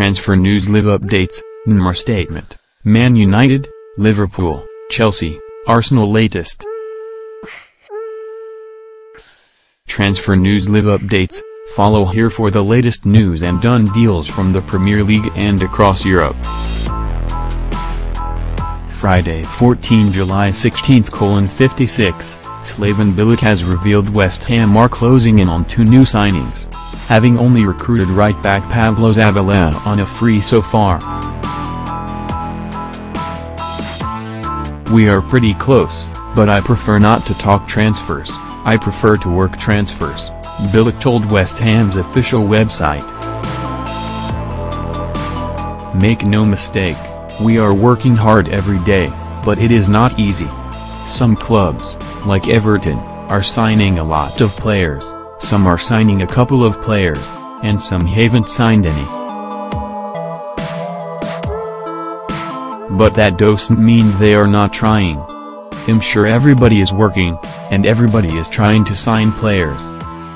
Transfer news. Live updates. Neymar statement. Man United, Liverpool, Chelsea, Arsenal latest. Transfer news. Live updates. Follow here for the latest news and done deals from the Premier League and across Europe. Friday 14 July 16:56, Slaven Bilic has revealed West Ham are closing in on 2 new signings, having only recruited right-back Pablo Zabala on a free so far. We are pretty close, but I prefer not to talk transfers, I prefer to work transfers, Bilic told West Ham's official website. Make no mistake, we are working hard every day, but it is not easy. Some clubs, like Everton, are signing a lot of players, some are signing a couple of players, and some haven't signed any. But that doesn't mean they are not trying. I'm sure everybody is working, and everybody is trying to sign players.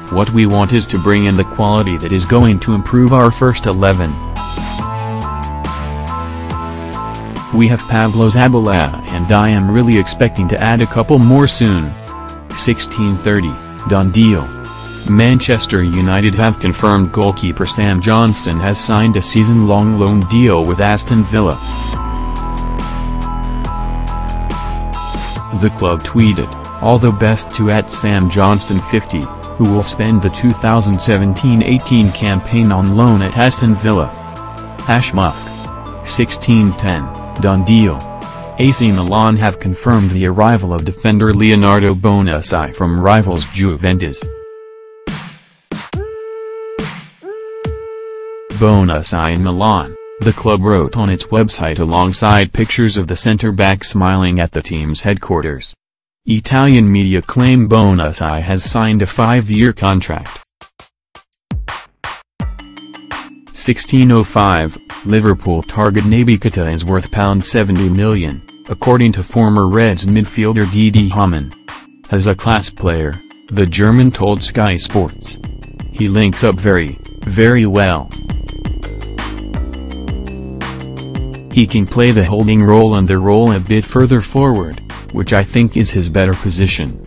What we want is to bring in the quality that is going to improve our first 11. We have Pablo Zabala and I am really expecting to add a couple more soon. 16:30, done deal. Manchester United have confirmed goalkeeper Sam Johnstone has signed a season-long loan deal with Aston Villa. The club tweeted, "All the best to @Sam Johnstone 50, who will spend the 2017-18 campaign on loan at Aston Villa." #Musk. 16:10, done deal. AC Milan have confirmed the arrival of defender Leonardo Bonucci from rivals Juventus. Bonucci in Milan, the club wrote on its website alongside pictures of the centre-back smiling at the team's headquarters. Italian media claim Bonucci has signed a 5-year contract. 16:05, Liverpool target Tiemoe Bakayoko is worth £70 million, according to former Reds midfielder Didi Hamann. As a class player, the German told Sky Sports. He links up very, very well. He can play the holding role and the role a bit further forward, which I think is his better position.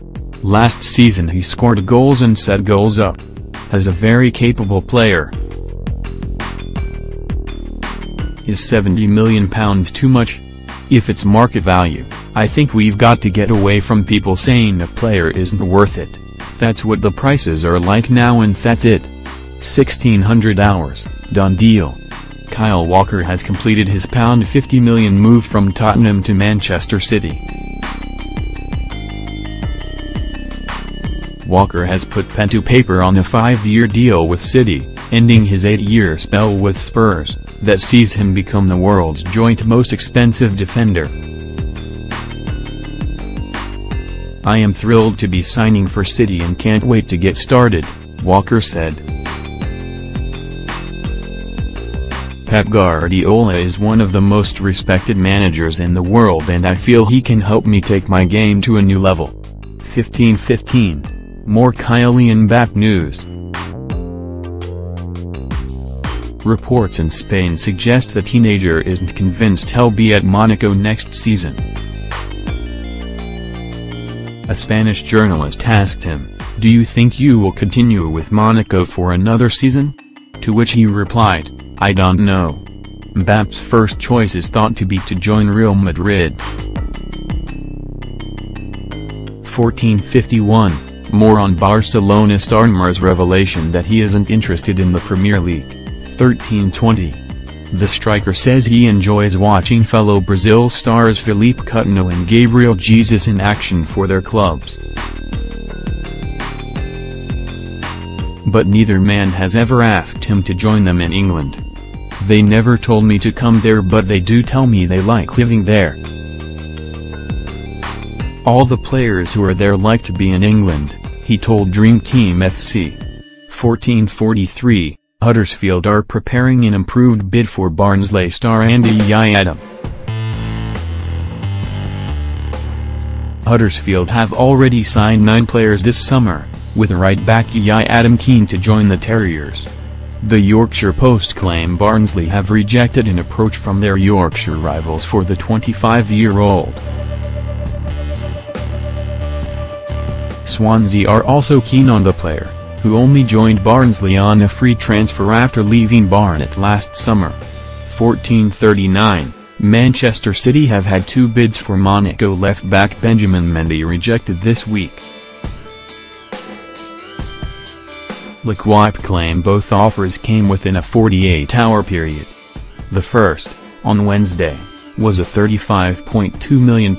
Last season he scored goals and set goals up. As a very capable player. Is £70 million too much? If it's market value, I think we've got to get away from people saying a player isn't worth it. That's what the prices are like now and that's it. 1600 hours, done deal. Kyle Walker has completed his £50 million move from Tottenham to Manchester City. Walker has put pen to paper on a 5-year deal with City, ending his 8-year spell with Spurs, that sees him become the world's joint most expensive defender. "I am thrilled to be signing for City and can't wait to get started," Walker said. Pep Guardiola is one of the most respected managers in the world and I feel he can help me take my game to a new level. 15:15, more Kylian Mbappé news. Reports in Spain suggest the teenager isn't convinced he'll be at Monaco next season. A Spanish journalist asked him, "Do you think you will continue with Monaco for another season?" To which he replied, "I don't know." Mbappé's first choice is thought to be to join Real Madrid. 14:51, more on Barcelona star Neymar's revelation that he isn't interested in the Premier League. 13:20. The striker says he enjoys watching fellow Brazil stars Philippe Coutinho and Gabriel Jesus in action for their clubs. But neither man has ever asked him to join them in England. "They never told me to come there but they do tell me they like living there. All the players who are there like to be in England," he told Dream Team FC. 14:43. Huddersfield are preparing an improved bid for Barnsley star Andy Adam. Huddersfield have already signed 9 players this summer, with right-back Adam keen to join the Terriers. The Yorkshire Post claim Barnsley have rejected an approach from their Yorkshire rivals for the 25-year-old. Swansea are also keen on the player, who only joined Barnsley on a free transfer after leaving Barnet last summer. 14:39, Manchester City have had 2 bids for Monaco left-back Benjamin Mendy rejected this week. L'Equipe claim both offers came within a 48-hour period. The first, on Wednesday, was a £35.2 million,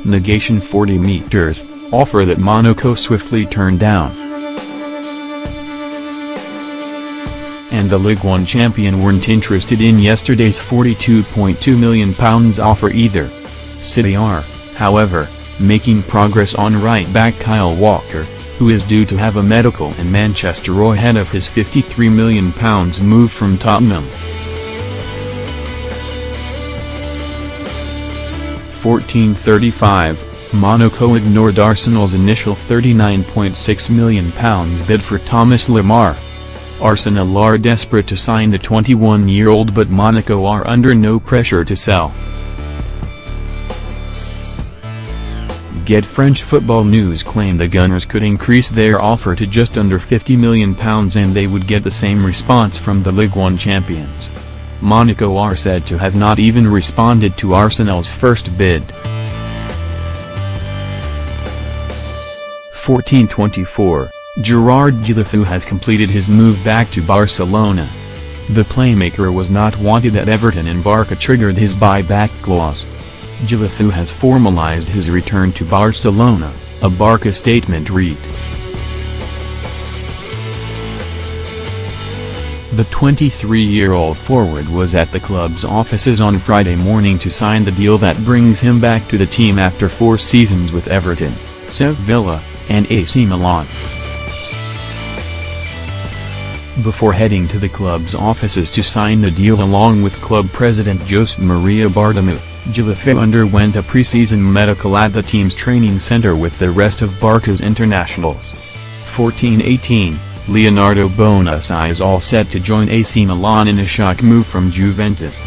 negation 40 meters, offer that Monaco swiftly turned down. And the Ligue 1 champion weren't interested in yesterday's £42.2 million offer either. City are, however, making progress on right-back Kyle Walker, who is due to have a medical in Manchester ahead of his £53 million move from Tottenham. 14:35, Monaco ignored Arsenal's initial £39.6 million bid for Thomas Lemar. Arsenal are desperate to sign the 21-year-old, but Monaco are under no pressure to sell. Get French Football News claim the Gunners could increase their offer to just under £50 million and they would get the same response from the Ligue 1 champions. Monaco are said to have not even responded to Arsenal's first bid. 14:24, Gerard Deulofeu has completed his move back to Barcelona. The playmaker was not wanted at Everton and Barca triggered his buyback clause. Deulofeu has formalized his return to Barcelona, a Barca statement read. The 23-year-old forward was at the club's offices on Friday morning to sign the deal that brings him back to the team after 4 seasons with Everton, Sevilla, and AC Milan. Before heading to the club's offices to sign the deal along with club president José Maria Bartomeu, Deulofeu underwent a pre-season medical at the team's training center with the rest of Barca's internationals. 14:18, Leonardo Bonucci is all set to join AC Milan in a shock move from Juventus.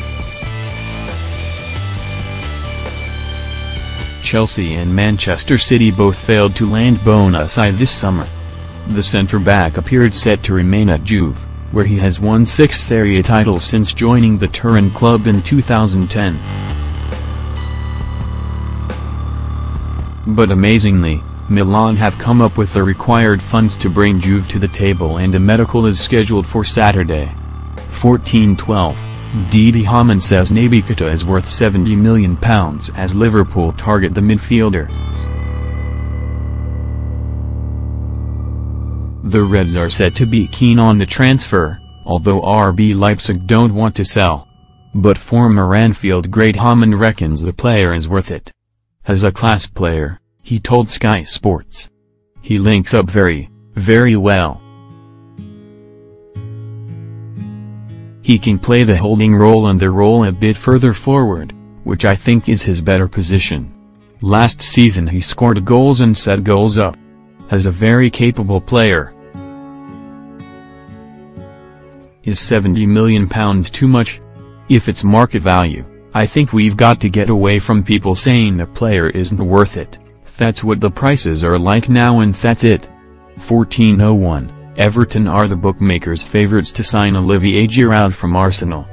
Chelsea and Manchester City both failed to land Bonucci this summer. The centre-back appeared set to remain at Juve, where he has won 6 Serie A titles since joining the Turin club in 2010. But amazingly, Milan have come up with the required funds to bring Juve to the table and a medical is scheduled for Saturday. 14:12, Didi Hamann says Naby Keita is worth £70 million as Liverpool target the midfielder. The Reds are said to be keen on the transfer, although RB Leipzig don't want to sell. But former Anfield great Hamann reckons the player is worth it. As a class player, he told Sky Sports. He links up very, very well. He can play the holding role and the role a bit further forward, which I think is his better position. Last season he scored goals and set goals up. As a very capable player. Is £70 million too much? If it's market value, I think we've got to get away from people saying a player isn't worth it. That's what the prices are like now and that's it. 14:01, Everton are the bookmakers' favourites to sign Olivier Giroud from Arsenal.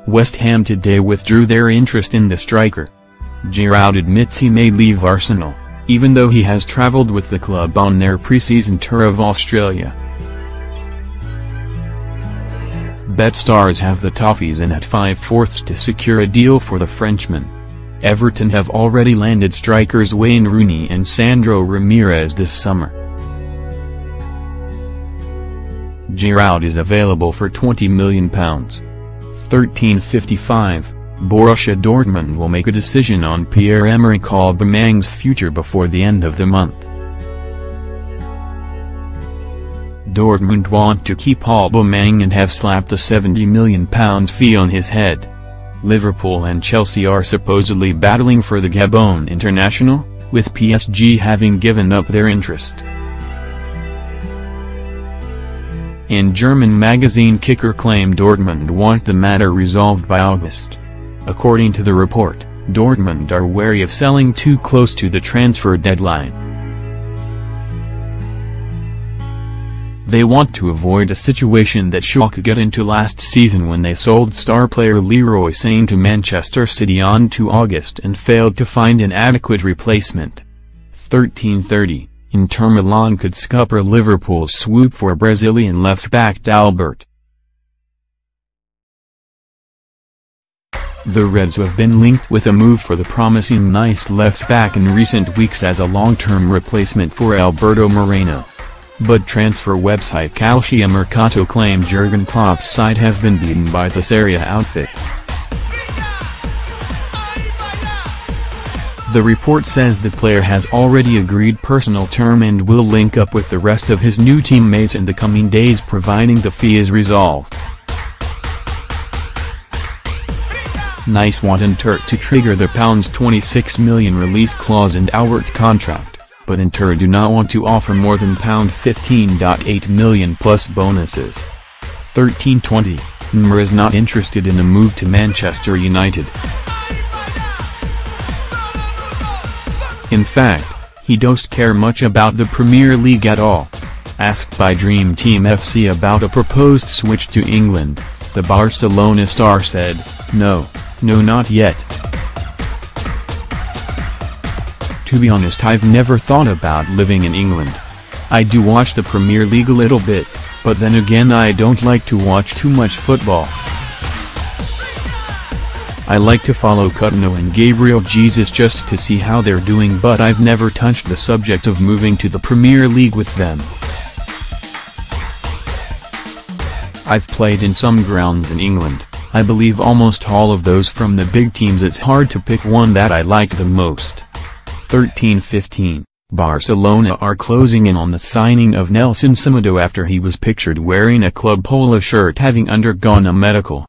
West Ham today withdrew their interest in the striker. Giroud admits he may leave Arsenal, even though he has travelled with the club on their pre-season tour of Australia. BetStars have the Toffees in at 5/4 to secure a deal for the Frenchman. Everton have already landed strikers Wayne Rooney and Sandro Ramirez this summer. Giroud is available for £20 million. 13:55, Borussia Dortmund will make a decision on Pierre-Emerick Aubameyang's future before the end of the month. Dortmund want to keep Aubameyang and have slapped a £70 million fee on his head. Liverpool and Chelsea are supposedly battling for the Gabon international, with PSG having given up their interest. and German magazine Kicker claimed Dortmund want the matter resolved by August. According to the report, Dortmund are wary of selling too close to the transfer deadline. They want to avoid a situation that Schalke got into last season when they sold star player Leroy Sane to Manchester City on 2 August and failed to find an adequate replacement. 13:30, Inter Milan could scupper Liverpool's swoop for Brazilian left-back Dalbert. The Reds have been linked with a move for the promising Nice left-back in recent weeks as a long-term replacement for Alberto Moreno. But transfer website Calciomercato claimed Jurgen Klopp's side have been beaten by the Serie A outfit. The report says the player has already agreed personal term and will link up with the rest of his new teammates in the coming days providing the fee is resolved. Nice want Inter to trigger the £26 million release clause in Albert's contract. But Inter do not want to offer more than £15.8 million plus bonuses. 13:20, Neymar is not interested in a move to Manchester United. In fact, he don't care much about the Premier League at all. Asked by Dream Team FC about a proposed switch to England, the Barcelona star said, No, not yet. To be honest, I've never thought about living in England. I do watch the Premier League a little bit, but then again I don't like to watch too much football. I like to follow Coutinho and Gabriel Jesus just to see how they're doing, but I've never touched the subject of moving to the Premier League with them. I've played in some grounds in England, I believe almost all of those from the big teams. It's hard to pick one that I like the most. 13:15, Barcelona are closing in on the signing of Nelson Semedo after he was pictured wearing a club polo shirt having undergone a medical.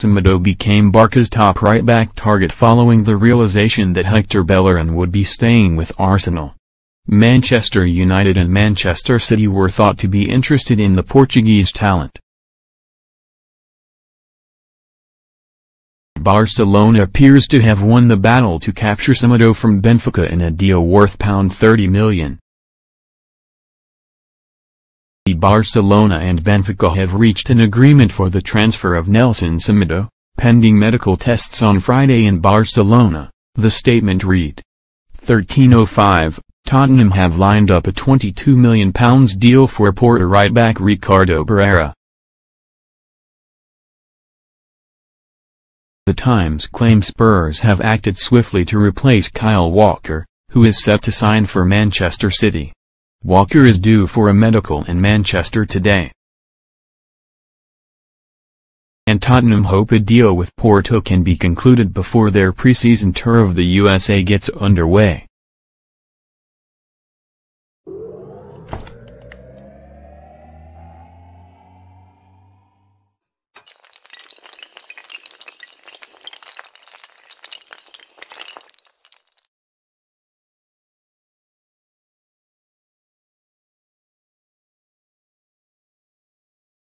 Semedo became Barca's top right-back target following the realization that Hector Bellerin would be staying with Arsenal. Manchester United and Manchester City were thought to be interested in the Portuguese talent. Barcelona appears to have won the battle to capture Semedo from Benfica in a deal worth £30 million. Barcelona and Benfica have reached an agreement for the transfer of Nelson Semedo, pending medical tests on Friday in Barcelona, the statement read. 13:05, Tottenham have lined up a £22 million deal for Porto right-back Ricardo Pereira. The Times claims Spurs have acted swiftly to replace Kyle Walker, who is set to sign for Manchester City. Walker is due for a medical in Manchester today. And Tottenham hope a deal with Porto can be concluded before their pre-season tour of the USA gets underway.